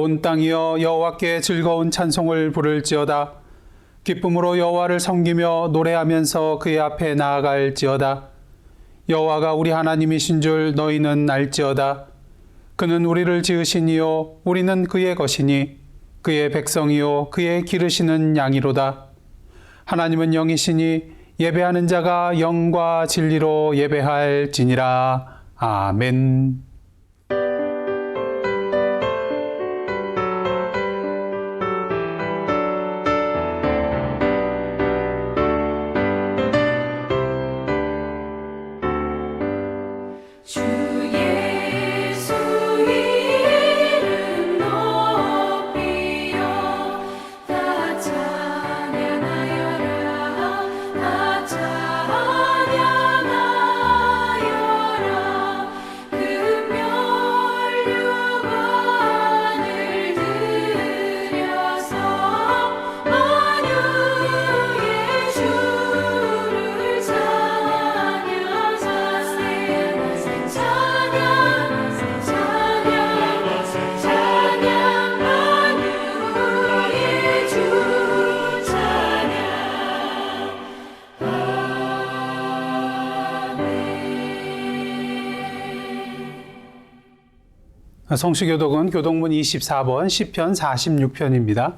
온 땅이여 여호와께 즐거운 찬송을 부를지어다. 기쁨으로 여호와를 섬기며 노래하면서 그의 앞에 나아갈지어다. 여호와가 우리 하나님이신 줄 너희는 알지어다. 그는 우리를 지으시니요 우리는 그의 것이니 그의 백성이요 그의 기르시는 양이로다. 하나님은 영이시니 예배하는 자가 영과 진리로 예배할지니라. 아멘. 성시교독은 교독문 24번 시편 46편입니다.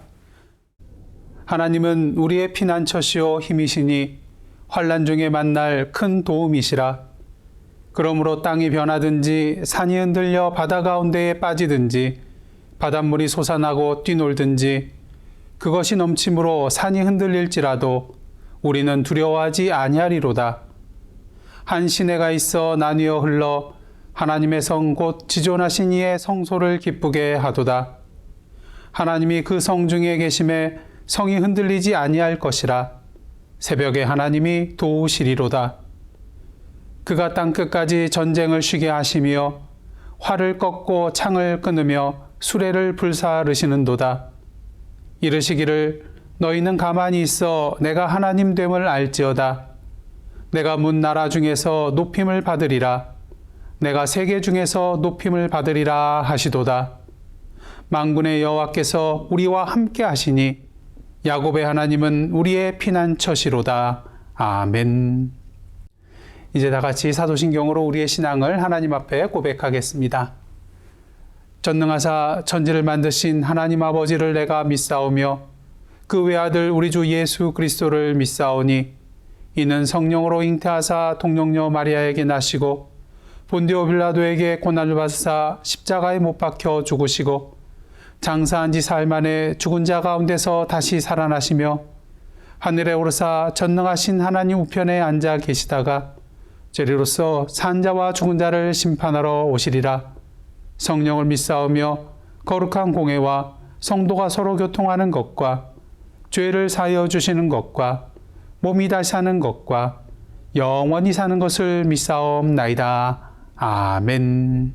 하나님은 우리의 피난처시오 힘이시니 환난 중에 만날 큰 도움이시라. 그러므로 땅이 변하든지 산이 흔들려 바다 가운데에 빠지든지 바닷물이 솟아나고 뛰놀든지 그것이 넘침으로 산이 흔들릴지라도 우리는 두려워하지 아니하리로다. 한 시내가 있어 나뉘어 흘러 하나님의 성 곧 지존하신 이의 성소를 기쁘게 하도다. 하나님이 그 성 중에 계심에 성이 흔들리지 아니할 것이라. 새벽에 하나님이 도우시리로다. 그가 땅끝까지 전쟁을 쉬게 하시며 활을 꺾고 창을 끊으며 수레를 불사르시는도다. 이르시기를 너희는 가만히 있어 내가 하나님 됨을 알지어다. 내가 문 나라 중에서 높임을 받으리라. 내가 세계 중에서 높임을 받으리라 하시도다. 만군의 여호와께서 우리와 함께 하시니 야곱의 하나님은 우리의 피난처시로다. 아멘. 이제 다 같이 사도신경으로 우리의 신앙을 하나님 앞에 고백하겠습니다. 전능하사 천지를 만드신 하나님 아버지를 내가 믿사오며 그 외아들 우리 주 예수 그리스도를 믿사오니 이는 성령으로 잉태하사 동정녀 마리아에게 나시고 본디오 빌라도에게 고난을 받으사 십자가에 못 박혀 죽으시고 장사한 지 사흘 만에 죽은 자 가운데서 다시 살아나시며 하늘에 오르사 전능하신 하나님 우편에 앉아 계시다가 재리로서 산 자와 죽은 자를 심판하러 오시리라. 성령을 믿사오며 거룩한 공회와 성도가 서로 교통하는 것과 죄를 사하여 주시는 것과 몸이 다시 사는 것과 영원히 사는 것을 믿사옵나이다. 아멘.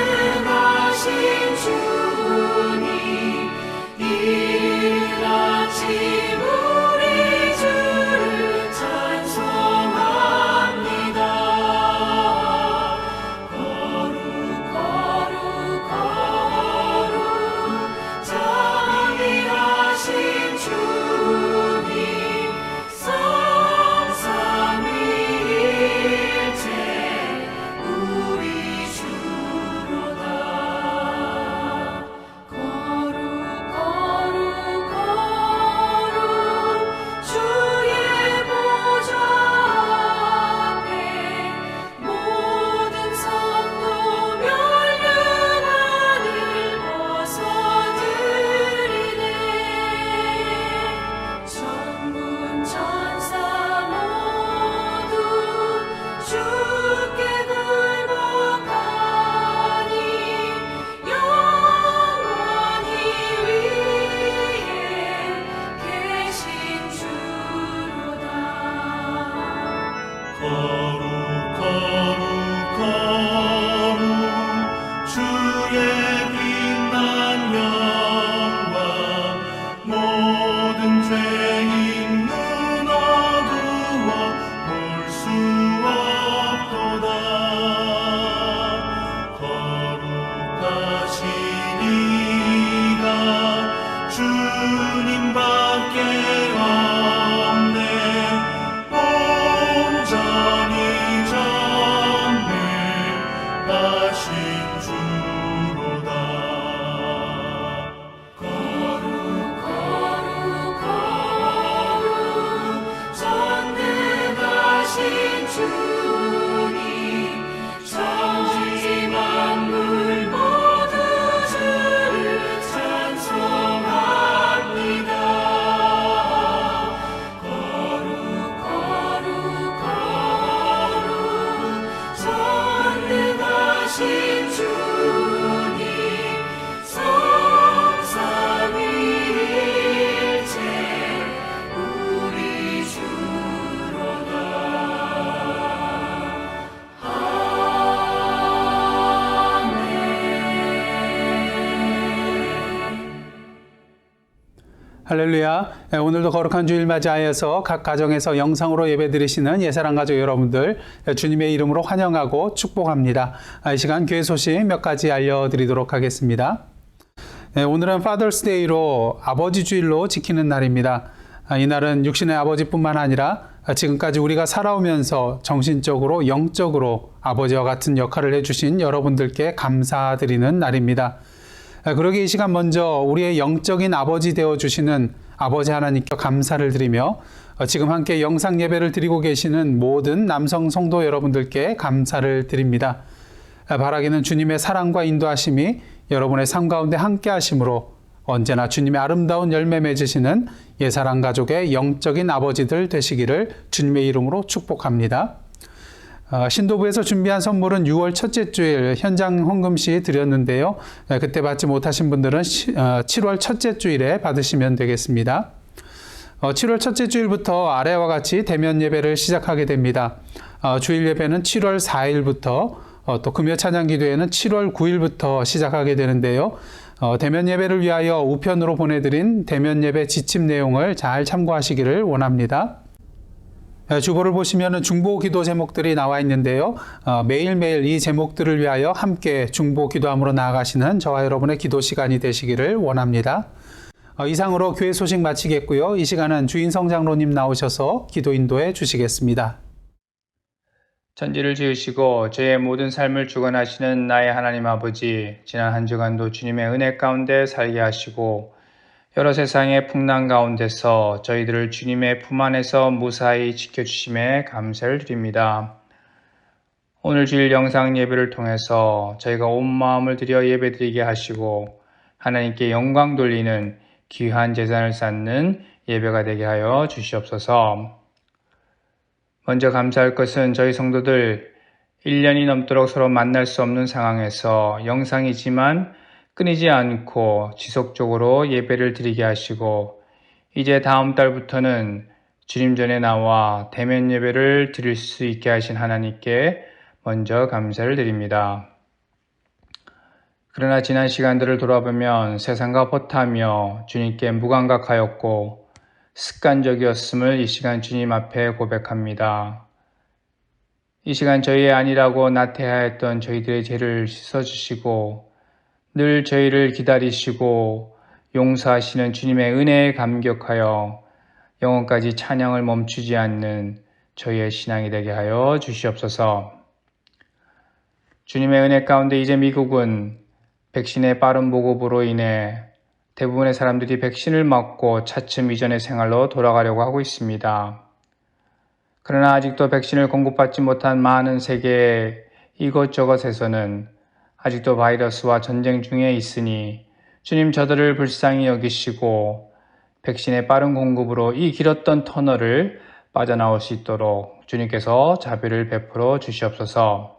전능하신 주님 할렐루야. 오늘도 거룩한 주일 맞이하여서 각 가정에서 영상으로 예배드리시는 예사랑 가족 여러분들 주님의 이름으로 환영하고 축복합니다. 이 시간 교회 소식 몇 가지 알려드리도록 하겠습니다. 오늘은 Father's Day로 아버지 주일로 지키는 날입니다. 이날은 육신의 아버지뿐만 아니라 지금까지 우리가 살아오면서 정신적으로 영적으로 아버지와 같은 역할을 해주신 여러분들께 감사드리는 날입니다. 그러기에 이 시간 먼저 우리의 영적인 아버지 되어주시는 아버지 하나님께 감사를 드리며 지금 함께 영상 예배를 드리고 계시는 모든 남성 성도 여러분들께 감사를 드립니다. 바라기는 주님의 사랑과 인도하심이 여러분의 삶 가운데 함께 하심으로 언제나 주님의 아름다운 열매 맺으시는 예사랑 가족의 영적인 아버지들 되시기를 주님의 이름으로 축복합니다. 신도부에서 준비한 선물은 6월 첫째 주일 현장 헌금시 드렸는데요. 그때 받지 못하신 분들은 7월 첫째 주일에 받으시면 되겠습니다. 7월 첫째 주일부터 아래와 같이 대면 예배를 시작하게 됩니다. 주일 예배는 7월 4일부터 또 금요 찬양 기도회는 7월 9일부터 시작하게 되는데요. 대면 예배를 위하여 우편으로 보내드린 대면 예배 지침 내용을 잘 참고하시기를 원합니다. 주보를 보시면 중보 기도 제목들이 나와 있는데요. 매일매일 이 제목들을 위하여 함께 중보 기도함으로 나아가시는 저와 여러분의 기도 시간이 되시기를 원합니다. 이상으로 교회 소식 마치겠고요. 이 시간은 주인성 장로님 나오셔서 기도 인도해 주시겠습니다. 천지를 지으시고 저의 모든 삶을 주관하시는 나의 하나님 아버지, 지난 한 주간도 주님의 은혜 가운데 살게 하시고 여러 세상의 풍랑 가운데서 저희들을 주님의 품 안에서 무사히 지켜주심에 감사를 드립니다. 오늘 주일 영상 예배를 통해서 저희가 온 마음을 들여 예배드리게 하시고 하나님께 영광 돌리는 귀한 재산을 쌓는 예배가 되게 하여 주시옵소서. 먼저 감사할 것은 저희 성도들 1년이 넘도록 서로 만날 수 없는 상황에서 영상이지만 끊이지 않고 지속적으로 예배를 드리게 하시고 이제 다음 달부터는 주님 전에 나와 대면 예배를 드릴 수 있게 하신 하나님께 먼저 감사를 드립니다. 그러나 지난 시간들을 돌아보면 세상과 버타며 주님께 무감각하였고 습관적이었음을 이 시간 주님 앞에 고백합니다. 이 시간 저희의 아니라고 나태하였던 저희들의 죄를 씻어주시고 늘 저희를 기다리시고 용서하시는 주님의 은혜에 감격하여 영혼까지 찬양을 멈추지 않는 저희의 신앙이 되게 하여 주시옵소서. 주님의 은혜 가운데 이제 미국은 백신의 빠른 보급으로 인해 대부분의 사람들이 백신을 맞고 차츰 이전의 생활로 돌아가려고 하고 있습니다. 그러나 아직도 백신을 공급받지 못한 많은 세계의 이곳저곳에서는 아직도 바이러스와 전쟁 중에 있으니 주님 저들을 불쌍히 여기시고 백신의 빠른 공급으로 이 길었던 터널을 빠져나올 수 있도록 주님께서 자비를 베풀어 주시옵소서.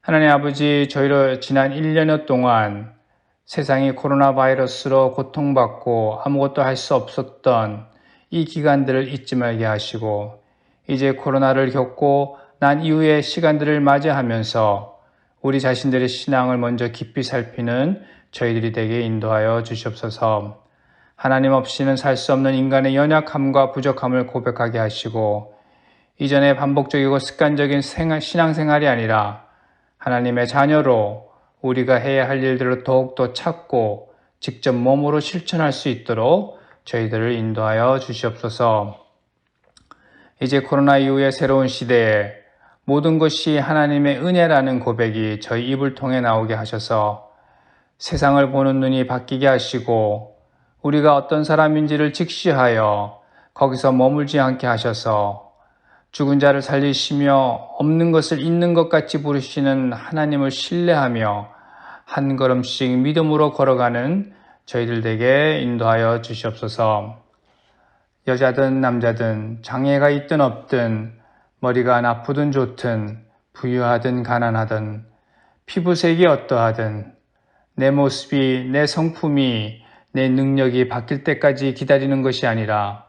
하나님 아버지, 저희로 지난 1년여 동안 세상이 코로나 바이러스로 고통받고 아무것도 할 수 없었던 이 기간들을 잊지 말게 하시고 이제 코로나를 겪고 난 이후의 시간들을 맞이하면서 우리 자신들의 신앙을 먼저 깊이 살피는 저희들이 되게 인도하여 주시옵소서. 하나님 없이는 살 수 없는 인간의 연약함과 부족함을 고백하게 하시고 이전에 반복적이고 습관적인 신앙생활이 아니라 하나님의 자녀로 우리가 해야 할 일들을 더욱더 찾고 직접 몸으로 실천할 수 있도록 저희들을 인도하여 주시옵소서. 이제 코로나 이후의 새로운 시대에 모든 것이 하나님의 은혜라는 고백이 저희 입을 통해 나오게 하셔서 세상을 보는 눈이 바뀌게 하시고 우리가 어떤 사람인지를 직시하여 거기서 머물지 않게 하셔서 죽은 자를 살리시며 없는 것을 있는 것 같이 부르시는 하나님을 신뢰하며 한 걸음씩 믿음으로 걸어가는 저희들 되게 인도하여 주시옵소서. 여자든 남자든 장애가 있든 없든 머리가 나쁘든 좋든 부유하든 가난하든 피부색이 어떠하든 내 모습이 내 성품이 내 능력이 바뀔 때까지 기다리는 것이 아니라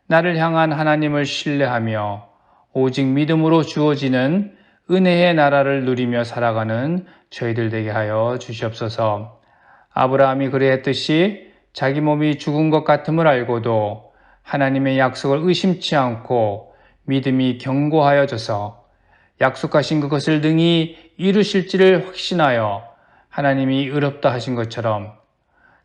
나를 향한 하나님을 신뢰하며 오직 믿음으로 주어지는 은혜의 나라를 누리며 살아가는 저희들 되게 하여 주시옵소서. 아브라함이 그리했듯이 자기 몸이 죽은 것 같음을 알고도 하나님의 약속을 의심치 않고 믿음이 견고하여져서 약속하신 그것을 능히 이루실지를 확신하여 하나님이 의롭다 하신 것처럼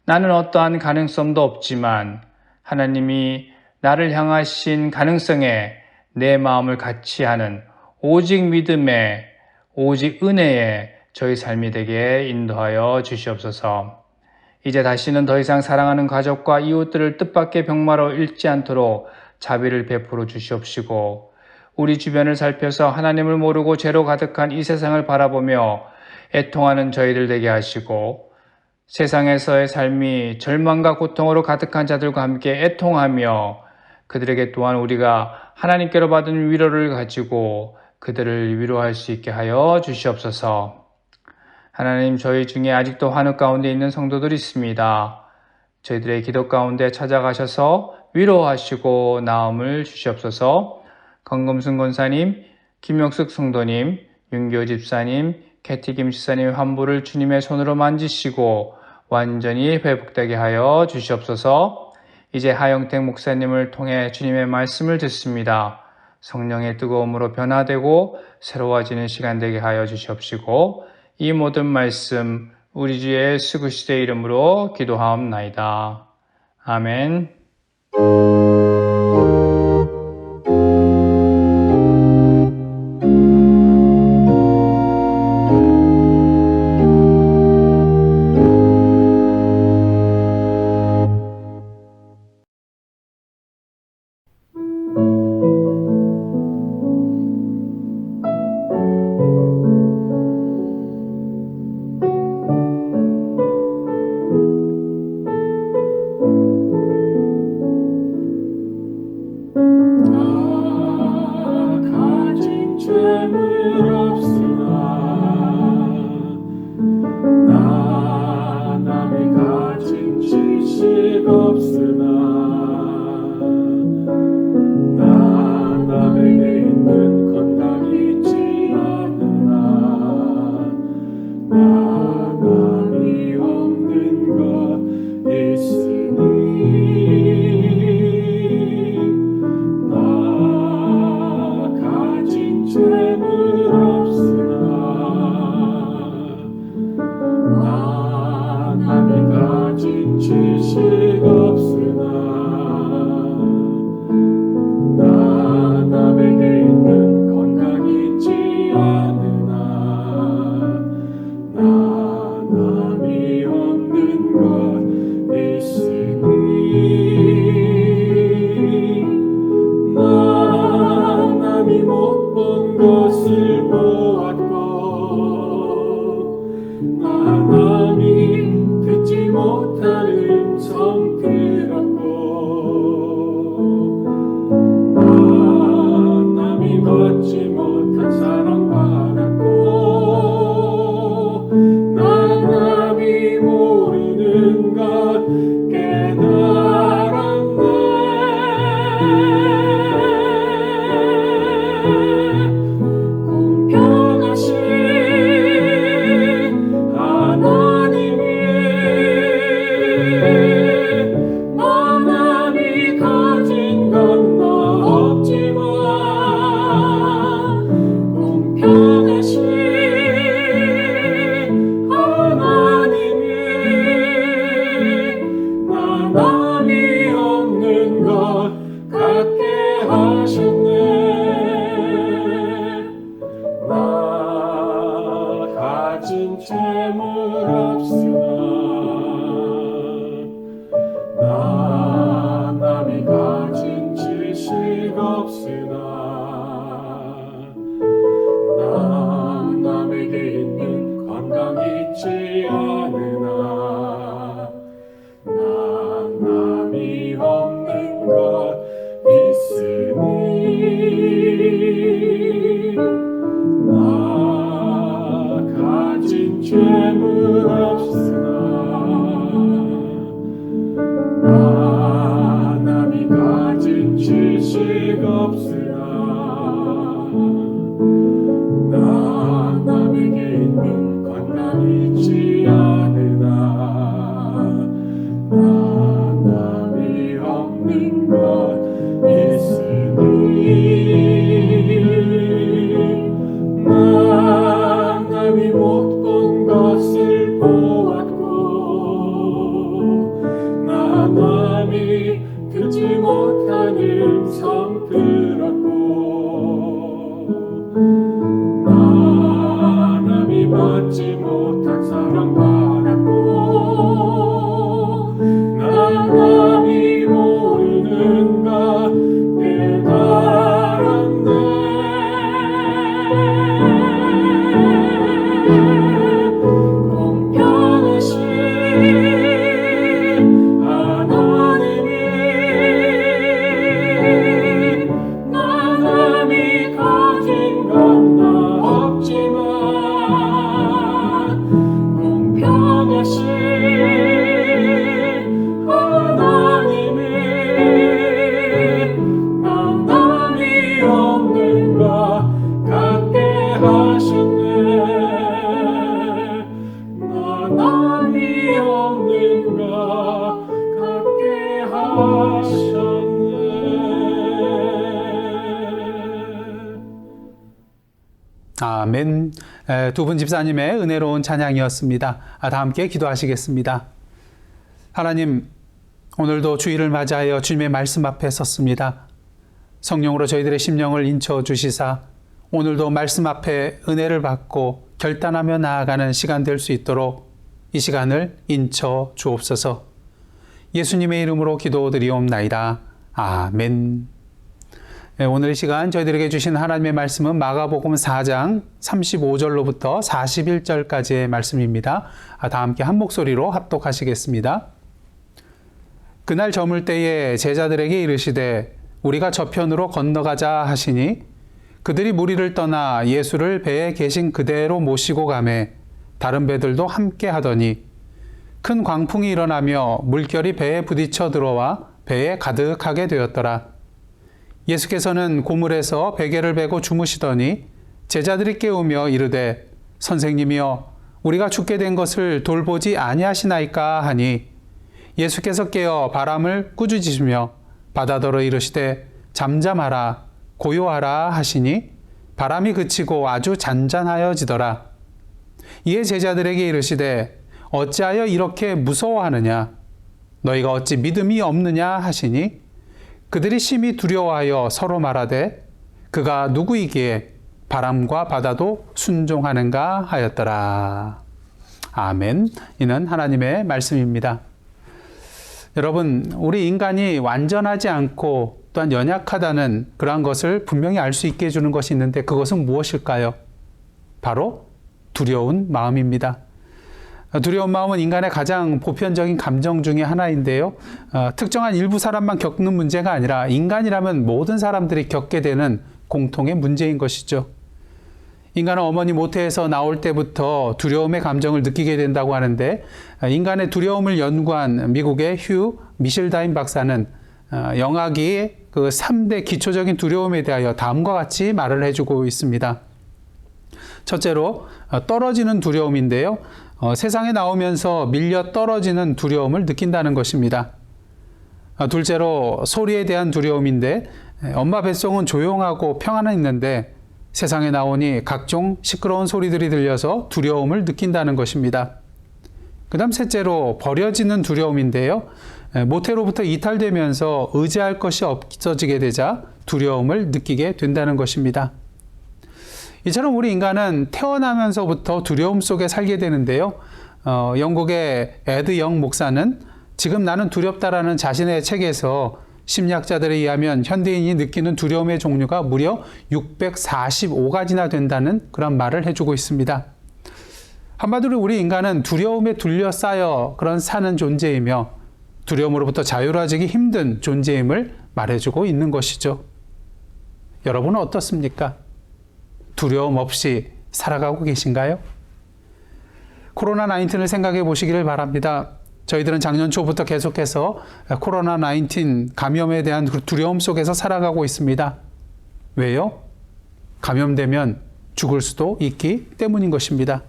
나는 어떠한 가능성도 없지만 하나님이 나를 향하신 가능성에 내 마음을 같이 하는 오직 믿음에 오직 은혜에 저희 삶이 되게 인도하여 주시옵소서. 이제 다시는 더 이상 사랑하는 가족과 이웃들을 뜻밖의 병마로 잃지 않도록 자비를 베풀어 주시옵시고 우리 주변을 살펴서 하나님을 모르고 죄로 가득한 이 세상을 바라보며 애통하는 저희들 되게 하시고 세상에서의 삶이 절망과 고통으로 가득한 자들과 함께 애통하며 그들에게 또한 우리가 하나님께로 받은 위로를 가지고 그들을 위로할 수 있게 하여 주시옵소서. 하나님, 저희 중에 아직도 환흑 가운데 있는 성도들이 있습니다. 저희들의 기도 가운데 찾아가셔서 위로하시고 나음을 주시옵소서. 강금순 권사님, 김영숙 성도님, 윤교 집사님, 캐티김 집사님 환부를 주님의 손으로 만지시고 완전히 회복되게 하여 주시옵소서. 이제 하영택 목사님을 통해 주님의 말씀을 듣습니다. 성령의 뜨거움으로 변화되고 새로워지는 시간 되게 하여 주시옵시고 이 모든 말씀 우리 주 예수 그리스도의 이름으로 기도하옵나이다. 아멘. 가진 죄물 없으나 나 남이 가진 지식 없으나 나 남에게 있는 건강이 있지 않으나 나 남이 없는 것 있으니 죄물 없으나 나 남이 가진 지식 없으나 나 남에게 있는 건강이 있지 않으나 나 남이 없는 것 있으니 나 남이 못 본 것을 보았고 나 남이 듣지 못한 음성 들었고 나 남이 받지 못한 사랑 받았고 나 남이 모르는 것 남이 없는 것 같게 하셨네. 나 가진 재물 없으나 나 남이 가진 지식 없으나 나 남에게 있는 건강이 있지 않으나 남이 없는 것 있으니 나 가진 재물 없으나 나 남이 가진 지식 없으나 나 남에게 있는 건강이 있지 않으나 바람이 없는가 갖게 하셨네. 아멘. 두 분 집사님의 은혜로운 찬양이었습니다. 다 함께 기도하시겠습니다. 하나님, 오늘도 주일을 맞이하여 주님의 말씀 앞에 섰습니다. 성령으로 저희들의 심령을 인쳐 주시사 오늘도 말씀 앞에 은혜를 받고 결단하며 나아가는 시간 될 수 있도록 이 시간을 인쳐 주옵소서. 예수님의 이름으로 기도드리옵나이다. 아멘. 오늘 이 시간 저희들에게 주신 하나님의 말씀은 마가복음 4장 35절로부터 41절까지의 말씀입니다. 다 함께 한 목소리로 합독하시겠습니다. 그날 저물 때에 제자들에게 이르시되 우리가 저편으로 건너가자 하시니 그들이 무리를 떠나 예수를 배에 계신 그대로 모시고 가매 다른 배들도 함께 하더니 큰 광풍이 일어나며 물결이 배에 부딪혀 들어와 배에 가득하게 되었더라. 예수께서는 고물에서 베개를 베고 주무시더니 제자들이 깨우며 이르되 선생님이여 우리가 죽게 된 것을 돌보지 아니하시나이까 하니 예수께서 깨어 바람을 꾸짖으시며 바다더러 이르시되 잠잠하라 고요하라 하시니 바람이 그치고 아주 잔잔하여지더라. 이에 제자들에게 이르시되 어찌하여 이렇게 무서워하느냐 너희가 어찌 믿음이 없느냐 하시니 그들이 심히 두려워하여 서로 말하되 그가 누구이기에 바람과 바다도 순종하는가 하였더라. 아멘. 이는 하나님의 말씀입니다. 여러분, 우리 인간이 완전하지 않고 또한 연약하다는 그러한 것을 분명히 알 수 있게 해주는 것이 있는데 그것은 무엇일까요? 바로 두려운 마음입니다. 두려운 마음은 인간의 가장 보편적인 감정 중에 하나인데요. 특정한 일부 사람만 겪는 문제가 아니라 인간이라면 모든 사람들이 겪게 되는 공통의 문제인 것이죠. 인간은 어머니 모태에서 나올 때부터 두려움의 감정을 느끼게 된다고 하는데 인간의 두려움을 연구한 미국의 휴 미실다인 박사는 영학이 그 3대 기초적인 두려움에 대하여 다음과 같이 말을 해주고 있습니다. 첫째로 떨어지는 두려움인데요. 세상에 나오면서 밀려 떨어지는 두려움을 느낀다는 것입니다. 둘째로 소리에 대한 두려움인데 엄마 뱃속은 조용하고 평안했는데 세상에 나오니 각종 시끄러운 소리들이 들려서 두려움을 느낀다는 것입니다. 그 다음 셋째로 버려지는 두려움인데요. 모태로부터 이탈되면서 의지할 것이 없어지게 되자 두려움을 느끼게 된다는 것입니다. 이처럼 우리 인간은 태어나면서부터 두려움 속에 살게 되는데요. 영국의 에드 영 목사는 지금 나는 두렵다라는 자신의 책에서 심리학자들에 의하면 현대인이 느끼는 두려움의 종류가 무려 645가지나 된다는 그런 말을 해주고 있습니다. 한마디로 우리 인간은 두려움에 둘러싸여 그런 사는 존재이며 두려움으로부터 자유로워지기 힘든 존재임을 말해주고 있는 것이죠. 여러분은 어떻습니까? 두려움 없이 살아가고 계신가요? 코로나19을 생각해 보시기를 바랍니다. 저희들은 작년 초부터 계속해서 코로나19 감염에 대한 두려움 속에서 살아가고 있습니다. 왜요? 감염되면 죽을 수도 있기 때문인 것입니다.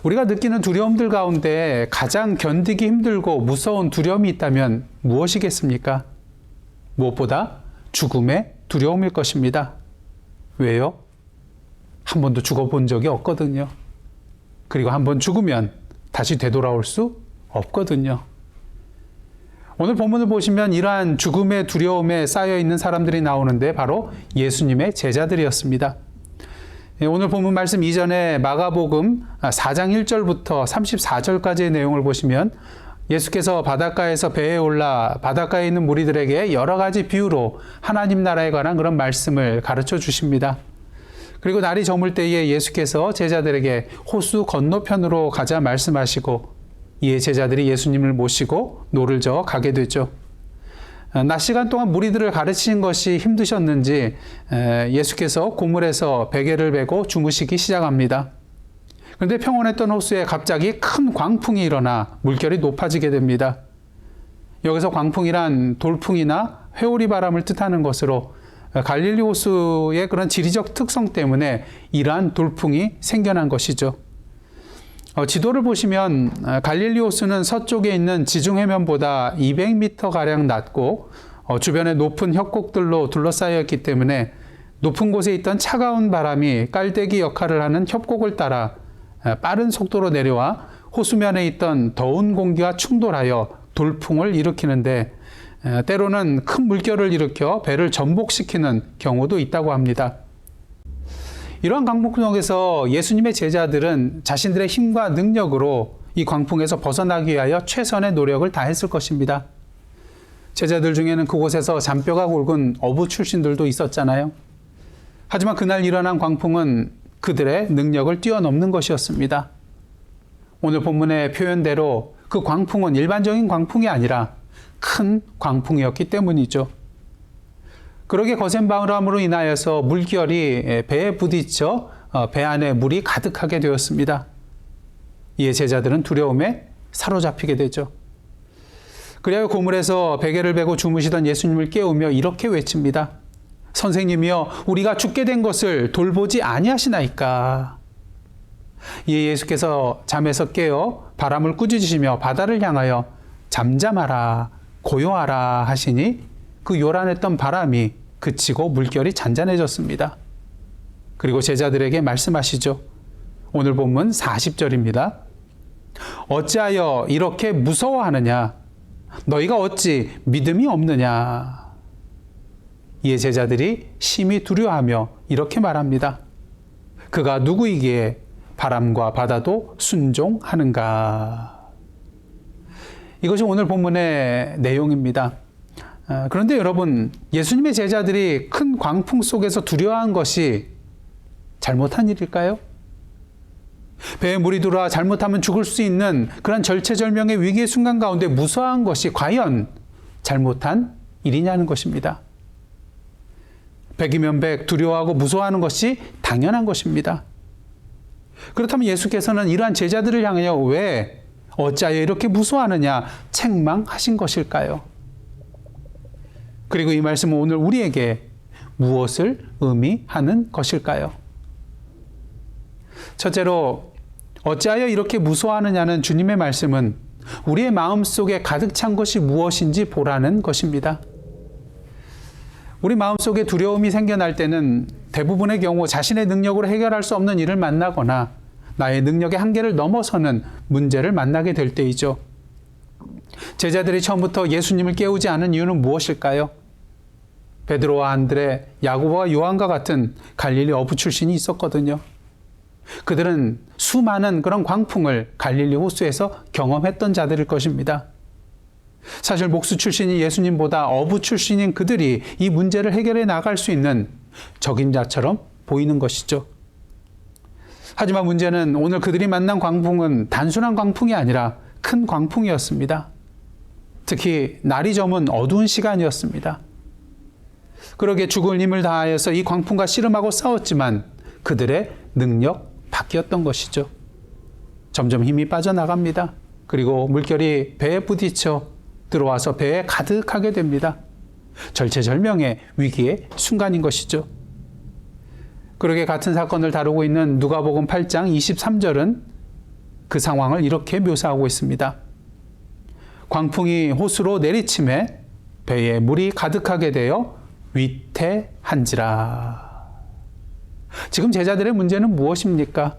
우리가 느끼는 두려움들 가운데 가장 견디기 힘들고 무서운 두려움이 있다면 무엇이겠습니까? 무엇보다 죽음의 두려움일 것입니다. 왜요? 한 번도 죽어본 적이 없거든요. 그리고 한 번 죽으면 다시 되돌아올 수 없거든요. 오늘 본문을 보시면 이러한 죽음의 두려움에 쌓여있는 사람들이 나오는데 바로 예수님의 제자들이었습니다. 오늘 본문 말씀 이전에 마가복음 4장 1절부터 34절까지의 내용을 보시면 예수께서 바닷가에서 배에 올라 바닷가에 있는 무리들에게 여러 가지 비유로 하나님 나라에 관한 그런 말씀을 가르쳐 주십니다. 그리고 날이 저물 때에 예수께서 제자들에게 호수 건너편으로 가자 말씀하시고 이에 제자들이 예수님을 모시고 노를 저어 가게 되죠. 낮 시간 동안 무리들을 가르치신 것이 힘드셨는지 예수께서 고물에서 베개를 베고 주무시기 시작합니다. 그런데 평온했던 호수에 갑자기 큰 광풍이 일어나 물결이 높아지게 됩니다. 여기서 광풍이란 돌풍이나 회오리 바람을 뜻하는 것으로 갈릴리 호수의 그런 지리적 특성 때문에 이러한 돌풍이 생겨난 것이죠. 지도를 보시면 갈릴리 호수는 서쪽에 있는 지중해면보다 200m가량 낮고 주변에 높은 협곡들로 둘러싸여 있기 때문에 높은 곳에 있던 차가운 바람이 깔때기 역할을 하는 협곡을 따라 빠른 속도로 내려와 호수면에 있던 더운 공기와 충돌하여 돌풍을 일으키는데 때로는 큰 물결을 일으켜 배를 전복시키는 경우도 있다고 합니다. 이러한 광풍 속에서 예수님의 제자들은 자신들의 힘과 능력으로 이 광풍에서 벗어나기 위하여 최선의 노력을 다했을 것입니다. 제자들 중에는 그곳에서 잔뼈가 굵은 어부 출신들도 있었잖아요. 하지만 그날 일어난 광풍은 그들의 능력을 뛰어넘는 것이었습니다. 오늘 본문의 표현대로 그 광풍은 일반적인 광풍이 아니라 큰 광풍이었기 때문이죠. 그러게 거센 바람으로 인하여서 물결이 배에 부딪혀 배 안에 물이 가득하게 되었습니다. 이에 제자들은 두려움에 사로잡히게 되죠. 그리하여 고물에서 베개를 베고 주무시던 예수님을 깨우며 이렇게 외칩니다. 선생님이여, 우리가 죽게 된 것을 돌보지 아니하시나이까. 이에 예수께서 잠에서 깨어 바람을 꾸짖으시며 바다를 향하여 잠잠하라, 고요하라 하시니 그 요란했던 바람이 그치고 물결이 잔잔해졌습니다. 그리고 제자들에게 말씀하시죠. 오늘 본문 40절입니다. 어찌하여 이렇게 무서워하느냐? 너희가 어찌 믿음이 없느냐? 이에 제자들이 심히 두려워하며 이렇게 말합니다. 그가 누구이기에 바람과 바다도 순종하는가? 이것이 오늘 본문의 내용입니다. 그런데 여러분, 예수님의 제자들이 큰 광풍 속에서 두려워한 것이 잘못한 일일까요? 배에 물이 들어와 잘못하면 죽을 수 있는 그런 절체절명의 위기의 순간 가운데 무서워한 것이 과연 잘못한 일이냐는 것입니다. 백이면 백, 두려워하고 무서워하는 것이 당연한 것입니다. 그렇다면 예수께서는 이러한 제자들을 향하여 왜 어찌하여 이렇게 무서워하느냐 책망하신 것일까요? 그리고 이 말씀은 오늘 우리에게 무엇을 의미하는 것일까요? 첫째로 어찌하여 이렇게 무서워하느냐는 주님의 말씀은 우리의 마음속에 가득 찬 것이 무엇인지 보라는 것입니다. 우리 마음속에 두려움이 생겨날 때는 대부분의 경우 자신의 능력으로 해결할 수 없는 일을 만나거나 나의 능력의 한계를 넘어서는 문제를 만나게 될 때이죠. 제자들이 처음부터 예수님을 깨우지 않은 이유는 무엇일까요? 베드로와 안드레, 야고보와 요한과 같은 갈릴리 어부 출신이 있었거든요. 그들은 수많은 그런 광풍을 갈릴리 호수에서 경험했던 자들일 것입니다. 사실 목수 출신이 예수님보다 어부 출신인 그들이 이 문제를 해결해 나갈 수 있는 적임자처럼 보이는 것이죠. 하지만 문제는 오늘 그들이 만난 광풍은 단순한 광풍이 아니라 큰 광풍이었습니다. 특히 날이 저문 어두운 시간이었습니다. 그러게 죽을 힘을 다하여서 이 광풍과 씨름하고 싸웠지만 그들의 능력 밖이었던 것이죠. 점점 힘이 빠져나갑니다. 그리고 물결이 배에 부딪혀 들어와서 배에 가득하게 됩니다. 절체절명의 위기의 순간인 것이죠. 그러게 같은 사건을 다루고 있는 누가복음 8장 23절은 그 상황을 이렇게 묘사하고 있습니다. 광풍이 호수로 내리침에 배에 물이 가득하게 되어 위태한지라. 지금 제자들의 문제는 무엇입니까?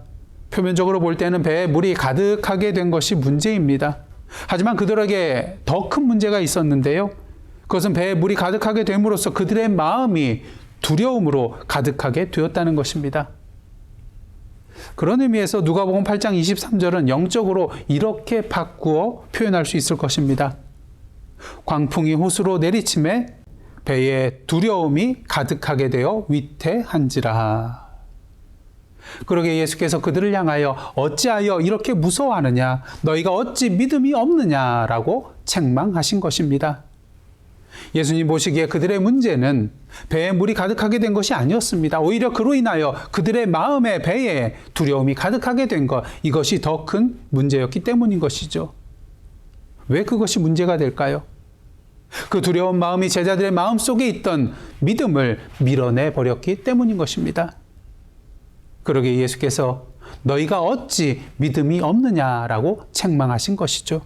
표면적으로 볼 때는 배에 물이 가득하게 된 것이 문제입니다. 하지만 그들에게 더 큰 문제가 있었는데요. 그것은 배에 물이 가득하게 됨으로써 그들의 마음이 두려움으로 가득하게 되었다는 것입니다. 그런 의미에서 누가복음 8장 23절은 영적으로 이렇게 바꾸어 표현할 수 있을 것입니다. 광풍이 호수로 내리침에 배에 두려움이 가득하게 되어 위태한지라. 그러게 예수께서 그들을 향하여 어찌하여 이렇게 무서워하느냐, 너희가 어찌 믿음이 없느냐라고 책망하신 것입니다. 예수님 보시기에 그들의 문제는 배에 물이 가득하게 된 것이 아니었습니다. 오히려 그로 인하여 그들의 마음에 배에 두려움이 가득하게 된 것, 이것이 더 큰 문제였기 때문인 것이죠. 왜 그것이 문제가 될까요? 그 두려운 마음이 제자들의 마음 속에 있던 믿음을 밀어내 버렸기 때문인 것입니다. 그러게 예수께서 너희가 어찌 믿음이 없느냐라고 책망하신 것이죠.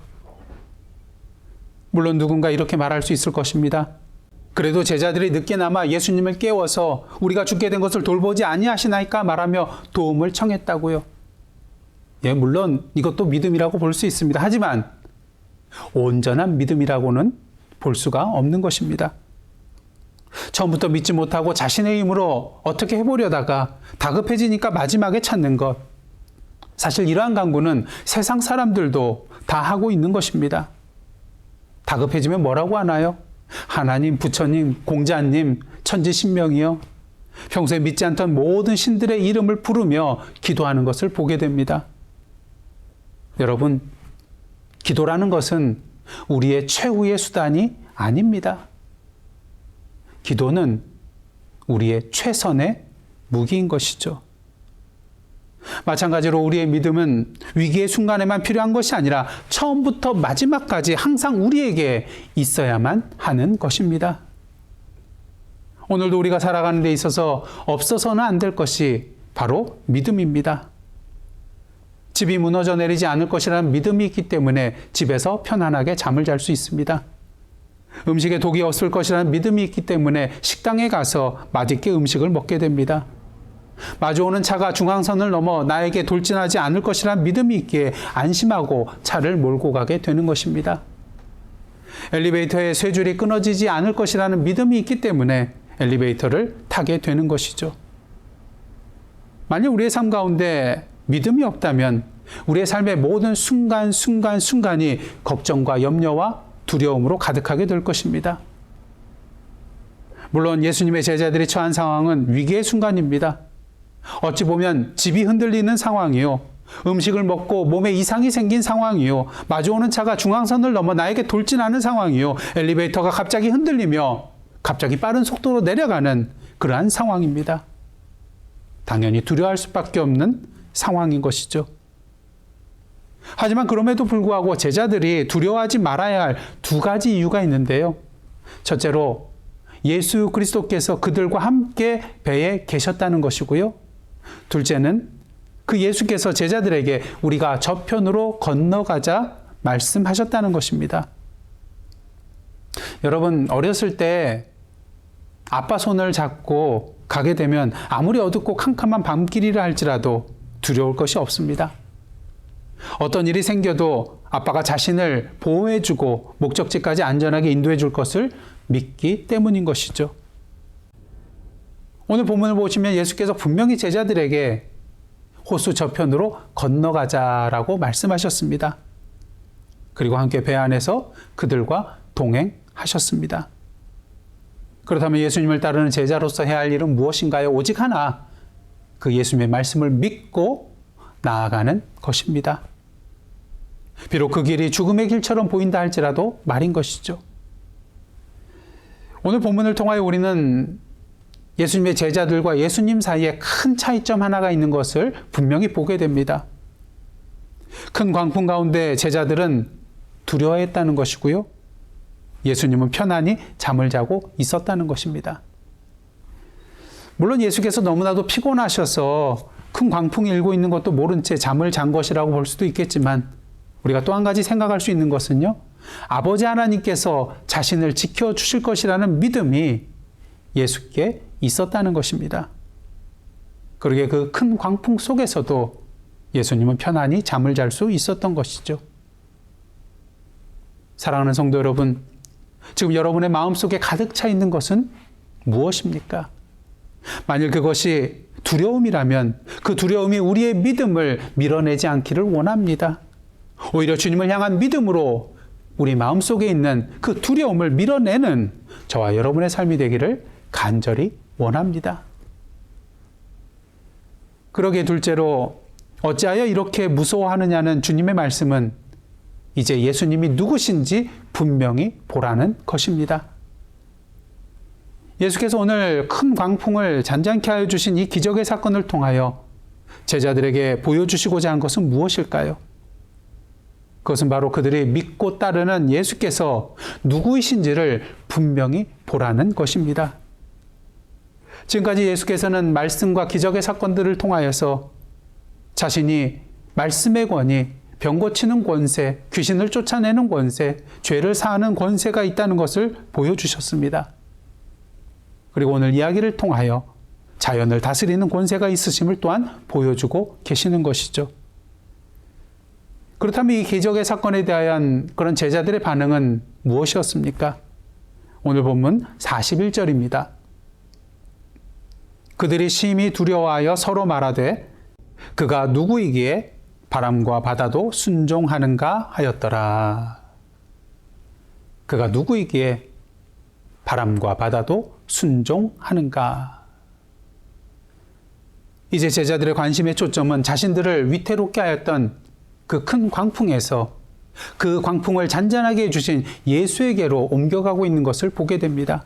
물론 누군가 이렇게 말할 수 있을 것입니다. 그래도 제자들이 늦게나마 예수님을 깨워서 우리가 죽게 된 것을 돌보지 아니하시나이까 말하며 도움을 청했다고요. 예, 물론 이것도 믿음이라고 볼 수 있습니다. 하지만 온전한 믿음이라고는 볼 수가 없는 것입니다. 처음부터 믿지 못하고 자신의 힘으로 어떻게 해보려다가 다급해지니까 마지막에 찾는 것. 사실 이러한 강구는 세상 사람들도 다 하고 있는 것입니다. 다급해지면 뭐라고 하나요? 하나님, 부처님, 공자님, 천지신명이요. 평소에 믿지 않던 모든 신들의 이름을 부르며 기도하는 것을 보게 됩니다. 여러분, 기도라는 것은 우리의 최후의 수단이 아닙니다. 기도는 우리의 최선의 무기인 것이죠. 마찬가지로 우리의 믿음은 위기의 순간에만 필요한 것이 아니라 처음부터 마지막까지 항상 우리에게 있어야만 하는 것입니다. 오늘도 우리가 살아가는 데 있어서 없어서는 안 될 것이 바로 믿음입니다. 집이 무너져 내리지 않을 것이라는 믿음이 있기 때문에 집에서 편안하게 잠을 잘 수 있습니다. 음식에 독이 없을 것이라는 믿음이 있기 때문에 식당에 가서 맛있게 음식을 먹게 됩니다. 마주오는 차가 중앙선을 넘어 나에게 돌진하지 않을 것이라는 믿음이 있기에 안심하고 차를 몰고 가게 되는 것입니다. 엘리베이터의 쇠줄이 끊어지지 않을 것이라는 믿음이 있기 때문에 엘리베이터를 타게 되는 것이죠. 만약 우리의 삶 가운데 믿음이 없다면 우리의 삶의 모든 순간이 걱정과 염려와 두려움으로 가득하게 될 것입니다. 물론 예수님의 제자들이 처한 상황은 위기의 순간입니다. 어찌 보면 집이 흔들리는 상황이요. 음식을 먹고 몸에 이상이 생긴 상황이요. 마주오는 차가 중앙선을 넘어 나에게 돌진하는 상황이요. 엘리베이터가 갑자기 흔들리며 갑자기 빠른 속도로 내려가는 그러한 상황입니다. 당연히 두려워할 수밖에 없는 상황인 것이죠. 하지만 그럼에도 불구하고 제자들이 두려워하지 말아야 할 두 가지 이유가 있는데요. 첫째로 예수 그리스도께서 그들과 함께 배에 계셨다는 것이고요. 둘째는 그 예수께서 제자들에게 우리가 저편으로 건너가자 말씀하셨다는 것입니다. 여러분, 어렸을 때 아빠 손을 잡고 가게 되면 아무리 어둡고 캄캄한 밤길이라 할지라도 두려울 것이 없습니다. 어떤 일이 생겨도 아빠가 자신을 보호해주고 목적지까지 안전하게 인도해줄 것을 믿기 때문인 것이죠. 오늘 본문을 보시면 예수께서 분명히 제자들에게 호수 저편으로 건너가자라고 말씀하셨습니다. 그리고 함께 배 안에서 그들과 동행하셨습니다. 그렇다면 예수님을 따르는 제자로서 해야 할 일은 무엇인가요? 오직 하나, 그 예수님의 말씀을 믿고 나아가는 것입니다. 비록 그 길이 죽음의 길처럼 보인다 할지라도 말인 것이죠. 오늘 본문을 통하여 우리는 예수님의 제자들과 예수님 사이에 큰 차이점 하나가 있는 것을 분명히 보게 됩니다. 큰 광풍 가운데 제자들은 두려워했다는 것이고요. 예수님은 편안히 잠을 자고 있었다는 것입니다. 물론 예수께서 너무나도 피곤하셔서 큰 광풍이 일고 있는 것도 모른 채 잠을 잔 것이라고 볼 수도 있겠지만 우리가 또 한 가지 생각할 수 있는 것은요. 아버지 하나님께서 자신을 지켜주실 것이라는 믿음이 예수께 있었다는 것입니다. 그러게 그 큰 광풍 속에서도 예수님은 편안히 잠을 잘 수 있었던 것이죠. 사랑하는 성도 여러분, 지금 여러분의 마음속에 가득 차 있는 것은 무엇입니까? 만일 그것이 두려움이라면 그 두려움이 우리의 믿음을 밀어내지 않기를 원합니다. 오히려 주님을 향한 믿음으로 우리 마음속에 있는 그 두려움을 밀어내는 저와 여러분의 삶이 되기를 간절히 원합니다. 그러기에 둘째로 어찌하여 이렇게 무서워하느냐는 주님의 말씀은 이제 예수님이 누구신지 분명히 보라는 것입니다. 예수께서 오늘 큰 광풍을 잔잔케 하여 주신 이 기적의 사건을 통하여 제자들에게 보여주시고자 한 것은 무엇일까요? 그것은 바로 그들이 믿고 따르는 예수께서 누구이신지를 분명히 보라는 것입니다. 지금까지 예수께서는 말씀과 기적의 사건들을 통하여서 자신이 말씀의 권위, 병 고치는 권세, 귀신을 쫓아내는 권세, 죄를 사하는 권세가 있다는 것을 보여주셨습니다. 그리고 오늘 이야기를 통하여 자연을 다스리는 권세가 있으심을 또한 보여주고 계시는 것이죠. 그렇다면 이 기적의 사건에 대한 그런 제자들의 반응은 무엇이었습니까? 오늘 본문 41절입니다. 그들이 심히 두려워하여 서로 말하되 그가 누구이기에 바람과 바다도 순종하는가 하였더라. 그가 누구이기에 바람과 바다도 순종하는가. 이제 제자들의 관심의 초점은 자신들을 위태롭게 하였던 그 큰 광풍에서 그 광풍을 잔잔하게 해주신 예수에게로 옮겨가고 있는 것을 보게 됩니다.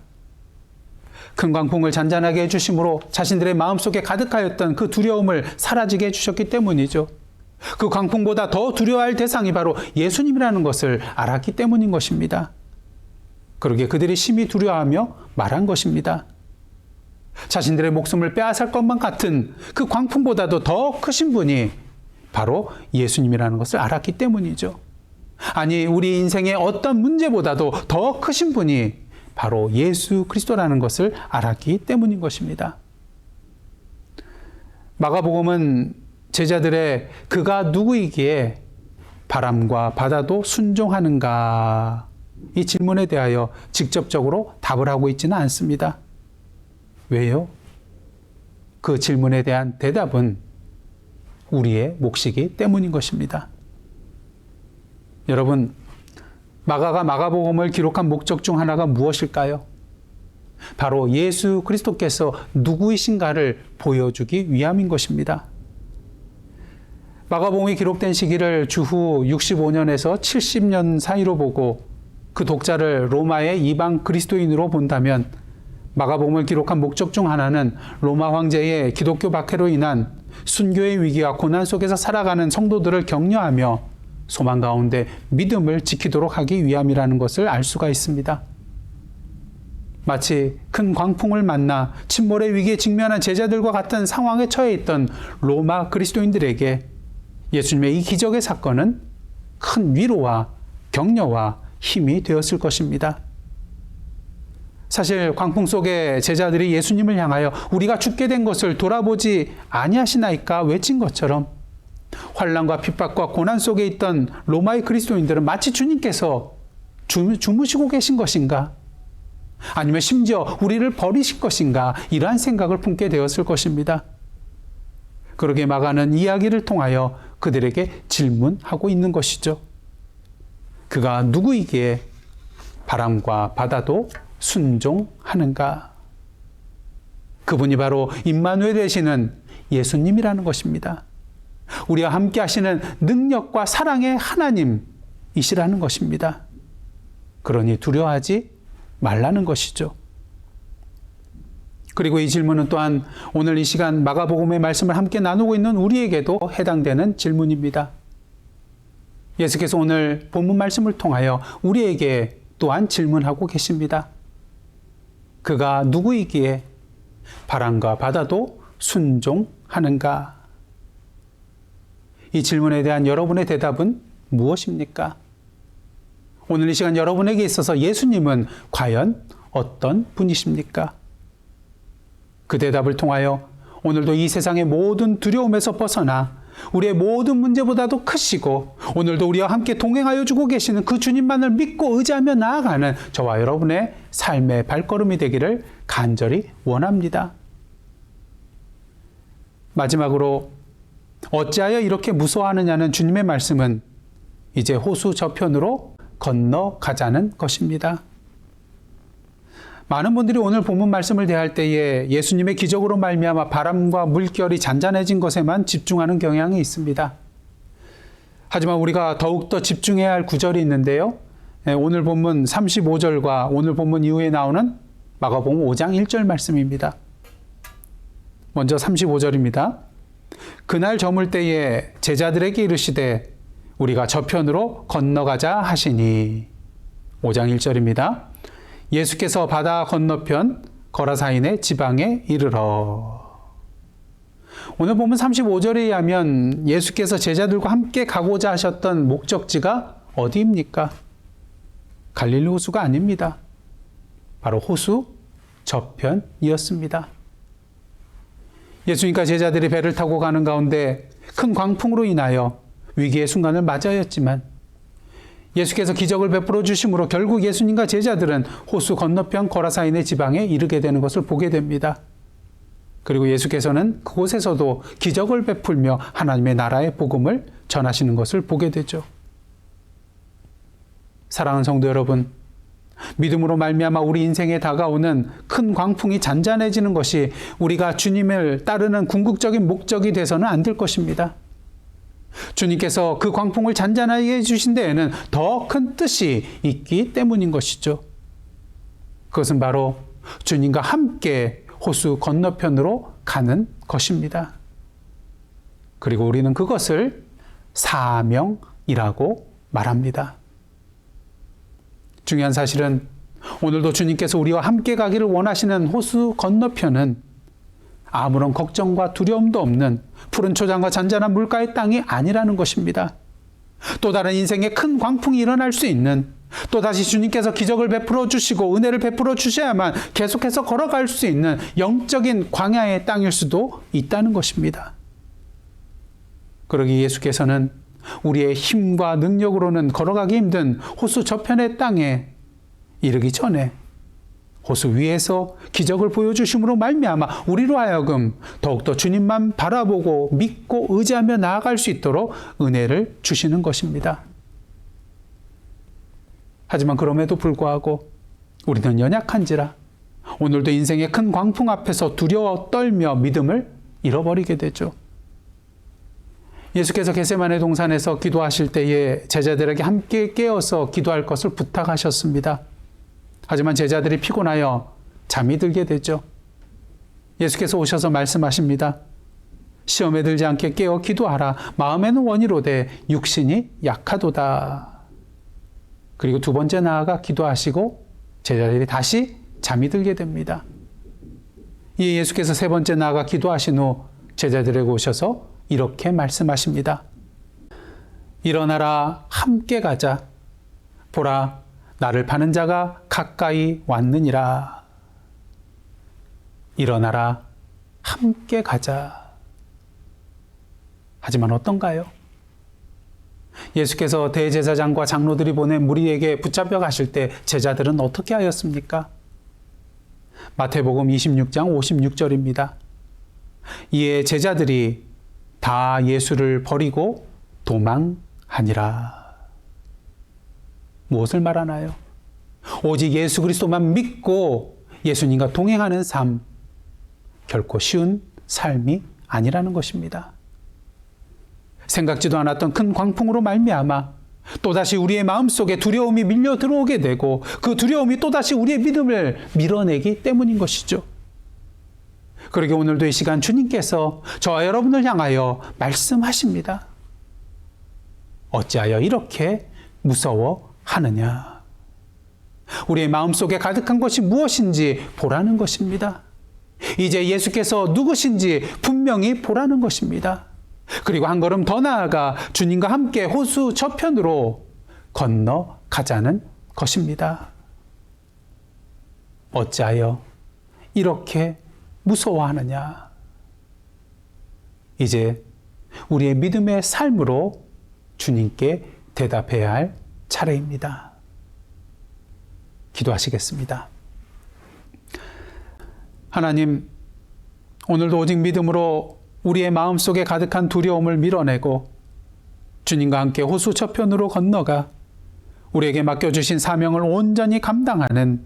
큰 광풍을 잔잔하게 해주심으로 자신들의 마음속에 가득하였던 그 두려움을 사라지게 해주셨기 때문이죠. 그 광풍보다 더 두려워할 대상이 바로 예수님이라는 것을 알았기 때문인 것입니다. 그러기에 그들이 심히 두려워하며 말한 것입니다. 자신들의 목숨을 빼앗을 것만 같은 그 광풍보다도 더 크신 분이 바로 예수님이라는 것을 알았기 때문이죠. 아니, 우리 인생의 어떤 문제보다도 더 크신 분이 바로 예수 그리스도라는 것을 알았기 때문인 것입니다. 마가복음은 제자들의 그가 누구이기에 바람과 바다도 순종하는가 이 질문에 대하여 직접적으로 답을 하고 있지는 않습니다. 왜요? 그 질문에 대한 대답은 우리의 몫이기 때문인 것입니다. 여러분, 마가가 마가복음을 기록한 목적 중 하나가 무엇일까요? 바로 예수 그리스도께서 누구이신가를 보여주기 위함인 것입니다. 마가복음이 기록된 시기를 주후 65년에서 70년 사이로 보고 그 독자를 로마의 이방 그리스도인으로 본다면 마가복음을 기록한 목적 중 하나는 로마 황제의 기독교 박해로 인한 순교의 위기와 고난 속에서 살아가는 성도들을 격려하며 소망 가운데 믿음을 지키도록 하기 위함이라는 것을 알 수가 있습니다. 마치 큰 광풍을 만나 침몰의 위기에 직면한 제자들과 같은 상황에 처해 있던 로마 그리스도인들에게 예수님의 이 기적의 사건은 큰 위로와 격려와 힘이 되었을 것입니다. 사실 광풍 속에 제자들이 예수님을 향하여 우리가 죽게 된 것을 돌아보지 아니하시나이까 외친 것처럼 환난과 핍박과 고난 속에 있던 로마의 그리스도인들은 마치 주님께서 주무시고 계신 것인가? 아니면 심지어 우리를 버리실 것인가? 이러한 생각을 품게 되었을 것입니다. 그러게 마가는 이야기를 통하여 그들에게 질문하고 있는 것이죠. 그가 누구이기에 바람과 바다도 순종하는가? 그분이 바로 임마누엘 되시는 예수님이라는 것입니다. 우리와 함께 하시는 능력과 사랑의 하나님이시라는 것입니다. 그러니 두려워하지 말라는 것이죠. 그리고 이 질문은 또한 오늘 이 시간 마가복음의 말씀을 함께 나누고 있는 우리에게도 해당되는 질문입니다. 예수께서 오늘 본문 말씀을 통하여 우리에게 또한 질문하고 계십니다. 그가 누구이기에 바람과 바다도 순종하는가? 이 질문에 대한 여러분의 대답은 무엇입니까? 오늘 이 시간 여러분에게 있어서 예수님은 과연 어떤 분이십니까? 그 대답을 통하여 오늘도 이 세상의 모든 두려움에서 벗어나 우리의 모든 문제보다도 크시고 오늘도 우리와 함께 동행하여 주고 계시는 그 주님만을 믿고 의지하며 나아가는 저와 여러분의 삶의 발걸음이 되기를 간절히 원합니다. 마지막으로 어찌하여 이렇게 무서워하느냐는 주님의 말씀은 이제 호수 저편으로 건너가자는 것입니다. 많은 분들이 오늘 본문 말씀을 대할 때에 예수님의 기적으로 말미암아 바람과 물결이 잔잔해진 것에만 집중하는 경향이 있습니다. 하지만 우리가 더욱더 집중해야 할 구절이 있는데요. 오늘 본문 35절과 오늘 본문 이후에 나오는 마가복음 5장 1절 말씀입니다. 먼저 35절입니다. 그날 저물 때에 제자들에게 이르시되 우리가 저편으로 건너가자 하시니 5장 1절입니다. 예수께서 바다 건너편 거라사인의 지방에 이르러. 오늘 보면 35절에 의하면 예수께서 제자들과 함께 가고자 하셨던 목적지가 어디입니까? 갈릴리 호수가 아닙니다. 바로 호수 저편이었습니다. 예수님과 제자들이 배를 타고 가는 가운데 큰 광풍으로 인하여 위기의 순간을 맞아야 했지만 예수께서 기적을 베풀어 주심으로 결국 예수님과 제자들은 호수 건너편 거라사인의 지방에 이르게 되는 것을 보게 됩니다. 그리고 예수께서는 그곳에서도 기적을 베풀며 하나님의 나라의 복음을 전하시는 것을 보게 되죠. 사랑하는 성도 여러분, 믿음으로 말미암아 우리 인생에 다가오는 큰 광풍이 잔잔해지는 것이 우리가 주님을 따르는 궁극적인 목적이 돼서는 안 될 것입니다. 주님께서 그 광풍을 잔잔하게 해주신 데에는 더 큰 뜻이 있기 때문인 것이죠. 그것은 바로 주님과 함께 호수 건너편으로 가는 것입니다. 그리고 우리는 그것을 사명이라고 말합니다. 중요한 사실은 오늘도 주님께서 우리와 함께 가기를 원하시는 호수 건너편은 아무런 걱정과 두려움도 없는 푸른 초장과 잔잔한 물가의 땅이 아니라는 것입니다. 또 다른 인생의 큰 광풍이 일어날 수 있는, 또다시 주님께서 기적을 베풀어 주시고 은혜를 베풀어 주셔야만 계속해서 걸어갈 수 있는 영적인 광야의 땅일 수도 있다는 것입니다. 그러기 예수께서는 우리의 힘과 능력으로는 걸어가기 힘든 호수 저편의 땅에 이르기 전에 호수 위에서 기적을 보여주심으로 말미암아 우리로 하여금 더욱더 주님만 바라보고 믿고 의지하며 나아갈 수 있도록 은혜를 주시는 것입니다. 하지만 그럼에도 불구하고 우리는 연약한지라 오늘도 인생의 큰 광풍 앞에서 두려워 떨며 믿음을 잃어버리게 되죠. 예수께서 겟세마네 동산에서 기도하실 때에 제자들에게 함께 깨어서 기도할 것을 부탁하셨습니다. 하지만 제자들이 피곤하여 잠이 들게 되죠. 예수께서 오셔서 말씀하십니다. 시험에 들지 않게 깨어 기도하라. 마음에는 원이로되 육신이 약하도다. 그리고 두 번째 나아가 기도하시고 제자들이 다시 잠이 들게 됩니다. 이에 예수께서 세 번째 나아가 기도하신 후 제자들에게 오셔서 이렇게 말씀하십니다. 일어나라, 함께 가자. 보라, 나를 파는 자가 가까이 왔느니라. 일어나라, 함께 가자. 하지만 어떤가요? 예수께서 대제사장과 장로들이 보낸 무리에게 붙잡혀 가실 때 제자들은 어떻게 하였습니까? 마태복음 26장 56절입니다. 이에 제자들이 다 예수를 버리고 도망하니라. 무엇을 말하나요? 오직 예수 그리스도만 믿고 예수님과 동행하는 삶, 결코 쉬운 삶이 아니라는 것입니다. 생각지도 않았던 큰 광풍으로 말미암아 또다시 우리의 마음속에 두려움이 밀려 들어오게 되고 그 두려움이 또다시 우리의 믿음을 밀어내기 때문인 것이죠. 그러게 오늘도 이 시간 주님께서 저와 여러분을 향하여 말씀하십니다. 어찌하여 이렇게 무서워하느냐? 우리의 마음속에 가득한 것이 무엇인지 보라는 것입니다. 이제 예수께서 누구신지 분명히 보라는 것입니다. 그리고 한 걸음 더 나아가 주님과 함께 호수 저편으로 건너가자는 것입니다. 어찌하여 이렇게 무서워하느냐? 이제 우리의 믿음의 삶으로 주님께 대답해야 할 차례입니다. 기도하시겠습니다. 하나님, 오늘도 오직 믿음으로 우리의 마음속에 가득한 두려움을 밀어내고 주님과 함께 호수 저편으로 건너가 우리에게 맡겨주신 사명을 온전히 감당하는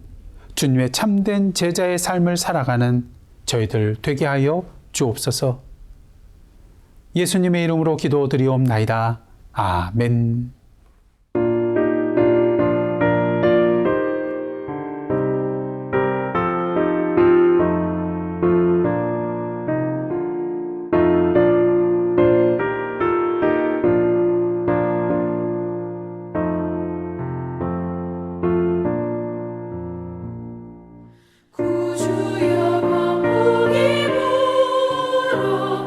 주님의 참된 제자의 삶을 살아가는 저희들 되게 하여 주옵소서. 예수님의 이름으로 기도드리옵나이다. 아멘. 구주여 범국이 불어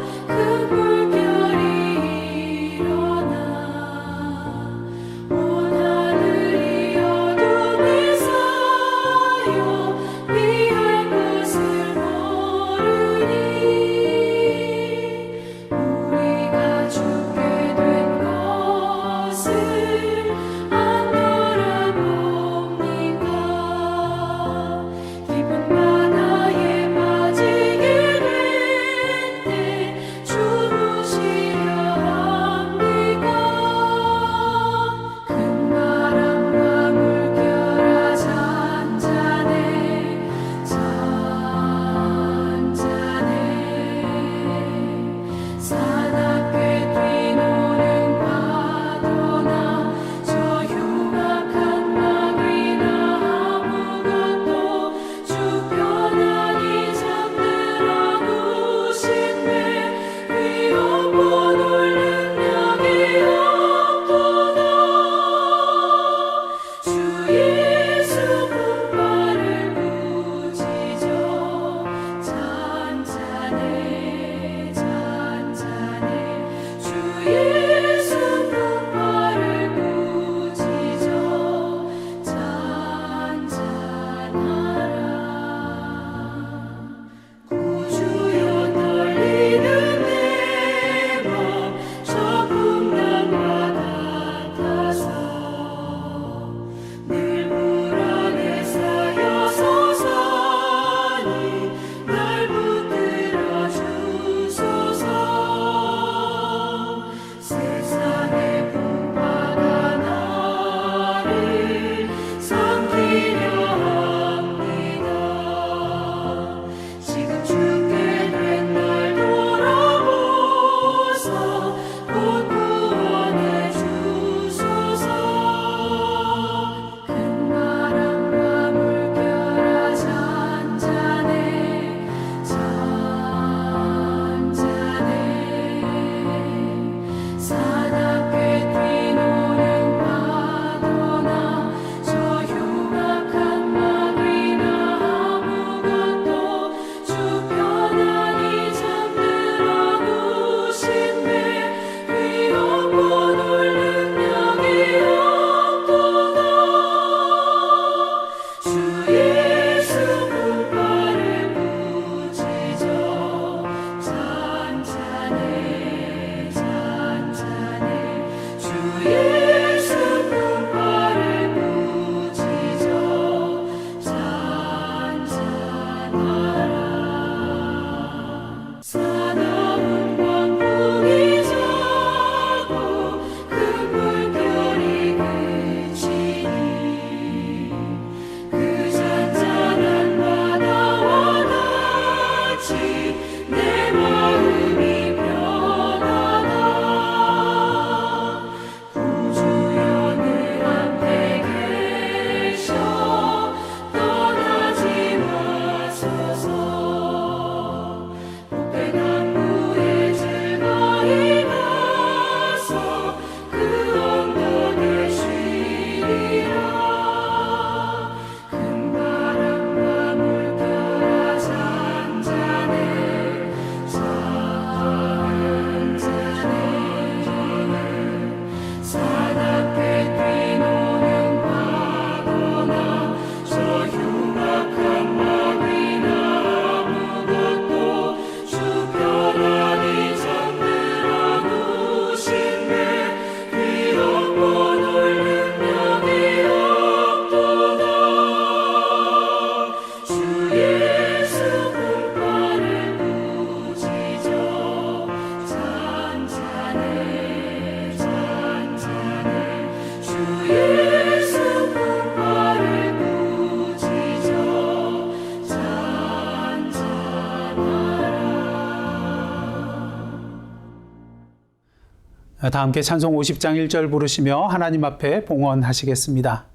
다 함께 찬송 50장 1절 부르시며 하나님 앞에 봉헌하시겠습니다.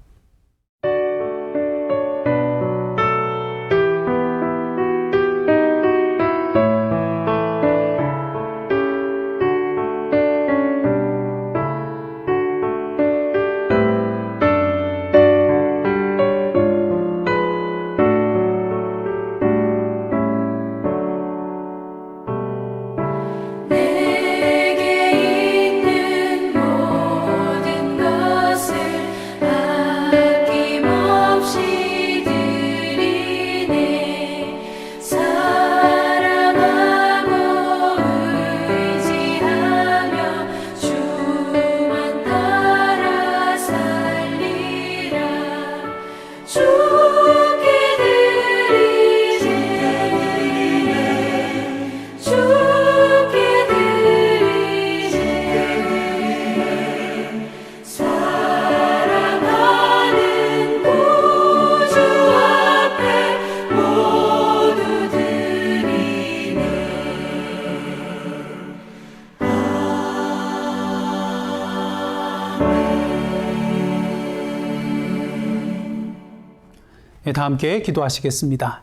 다 함께 기도하시겠습니다.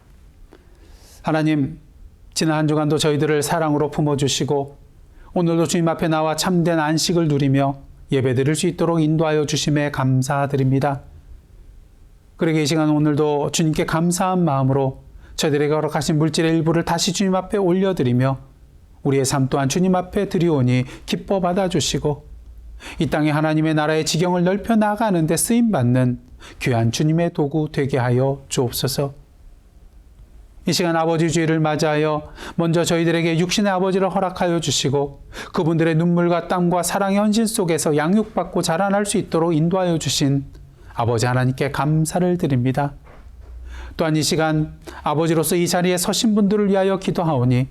하나님, 지난 한 주간도 저희들을 사랑으로 품어주시고 오늘도 주님 앞에 나와 참된 안식을 누리며 예배드릴 수 있도록 인도하여 주심에 감사드립니다. 그러게 이 시간 오늘도 주님께 감사한 마음으로 저희들에게 허락하신 물질의 일부를 다시 주님 앞에 올려드리며 우리의 삶 또한 주님 앞에 드리오니 기뻐 받아주시고 이 땅에 하나님의 나라의 지경을 넓혀 나가는 데 쓰임받는 귀한 주님의 도구 되게 하여 주옵소서. 이 시간 아버지 주일을 맞이하여 먼저 저희들에게 육신의 아버지를 허락하여 주시고 그분들의 눈물과 땀과 사랑의 헌신 속에서 양육받고 자라날 수 있도록 인도하여 주신 아버지 하나님께 감사를 드립니다. 또한 이 시간 아버지로서 이 자리에 서신 분들을 위하여 기도하오니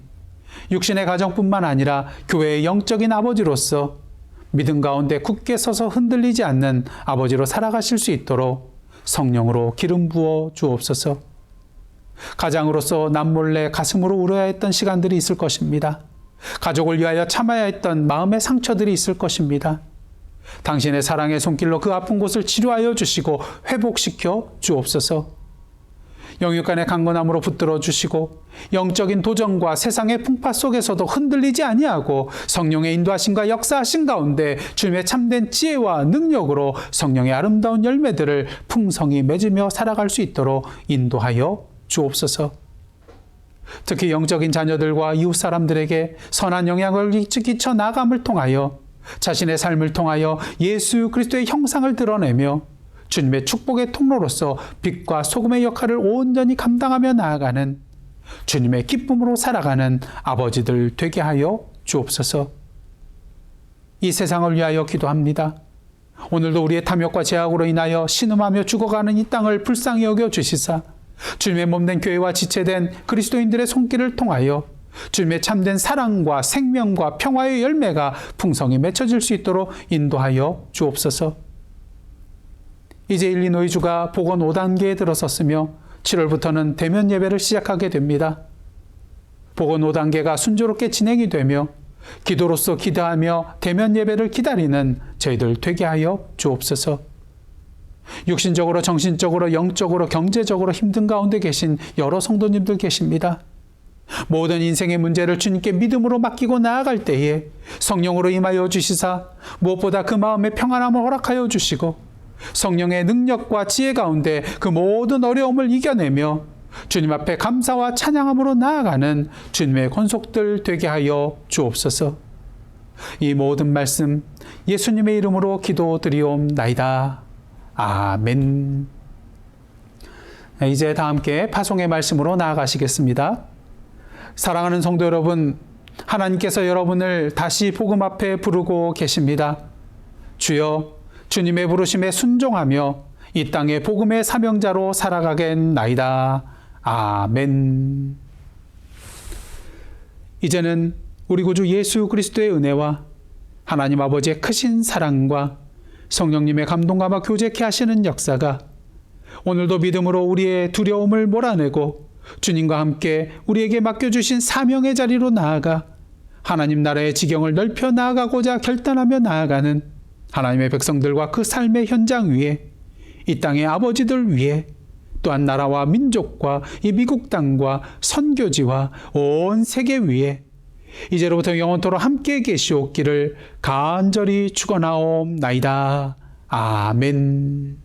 육신의 가정뿐만 아니라 교회의 영적인 아버지로서 믿음 가운데 굳게 서서 흔들리지 않는 아버지로 살아가실 수 있도록 성령으로 기름 부어 주옵소서. 가장으로서 남몰래 가슴으로 울어야 했던 시간들이 있을 것입니다. 가족을 위하여 참아야 했던 마음의 상처들이 있을 것입니다. 당신의 사랑의 손길로 그 아픈 곳을 치료하여 주시고 회복시켜 주옵소서. 영육간의 강건함으로 붙들어 주시고 영적인 도전과 세상의 풍파 속에서도 흔들리지 아니하고 성령의 인도하심과 역사하심 가운데 주님의 참된 지혜와 능력으로 성령의 아름다운 열매들을 풍성히 맺으며 살아갈 수 있도록 인도하여 주옵소서. 특히 영적인 자녀들과 이웃 사람들에게 선한 영향을 끼쳐 나감을 통하여 자신의 삶을 통하여 예수 그리스도의 형상을 드러내며 주님의 축복의 통로로서 빛과 소금의 역할을 온전히 감당하며 나아가는 주님의 기쁨으로 살아가는 아버지들 되게 하여 주옵소서. 이 세상을 위하여 기도합니다. 오늘도 우리의 탐욕과 제약으로 인하여 신음하며 죽어가는 이 땅을 불쌍히 여겨 주시사 주님의 몸된 교회와 지체된 그리스도인들의 손길을 통하여 주님의 참된 사랑과 생명과 평화의 열매가 풍성히 맺혀질 수 있도록 인도하여 주옵소서. 이제 일리노이 주가 복원 5단계에 들어섰으며 7월부터는 대면 예배를 시작하게 됩니다. 복원 5단계가 순조롭게 진행이 되며 기도로서 기도하며 대면 예배를 기다리는 저희들 되게 하여 주옵소서. 육신적으로, 정신적으로, 영적으로, 경제적으로 힘든 가운데 계신 여러 성도님들 계십니다. 모든 인생의 문제를 주님께 믿음으로 맡기고 나아갈 때에 성령으로 임하여 주시사 무엇보다 그 마음의 평안함을 허락하여 주시고 성령의 능력과 지혜 가운데 그 모든 어려움을 이겨내며 주님 앞에 감사와 찬양함으로 나아가는 주님의 권속들 되게 하여 주옵소서. 이 모든 말씀 예수님의 이름으로 기도드리옵나이다. 아멘. 이제 다 함께 파송의 말씀으로 나아가시겠습니다. 사랑하는 성도 여러분, 하나님께서 여러분을 다시 복음 앞에 부르고 계십니다. 주여, 주님의 부르심에 순종하며 이 땅의 복음의 사명자로 살아가겠나이다. 아멘. 이제는 우리 구주 예수 그리스도의 은혜와 하나님 아버지의 크신 사랑과 성령님의 감동감화 교제케 하시는 역사가 오늘도 믿음으로 우리의 두려움을 몰아내고 주님과 함께 우리에게 맡겨주신 사명의 자리로 나아가 하나님 나라의 지경을 넓혀 나아가고자 결단하며 나아가는 하나님의 백성들과 그 삶의 현장 위에, 이 땅의 아버지들 위에, 또한 나라와 민족과 이 미국 땅과 선교지와 온 세계 위에 이제로부터 영원토록 함께 계시옵기를 간절히 축원하옵나이다. 아멘.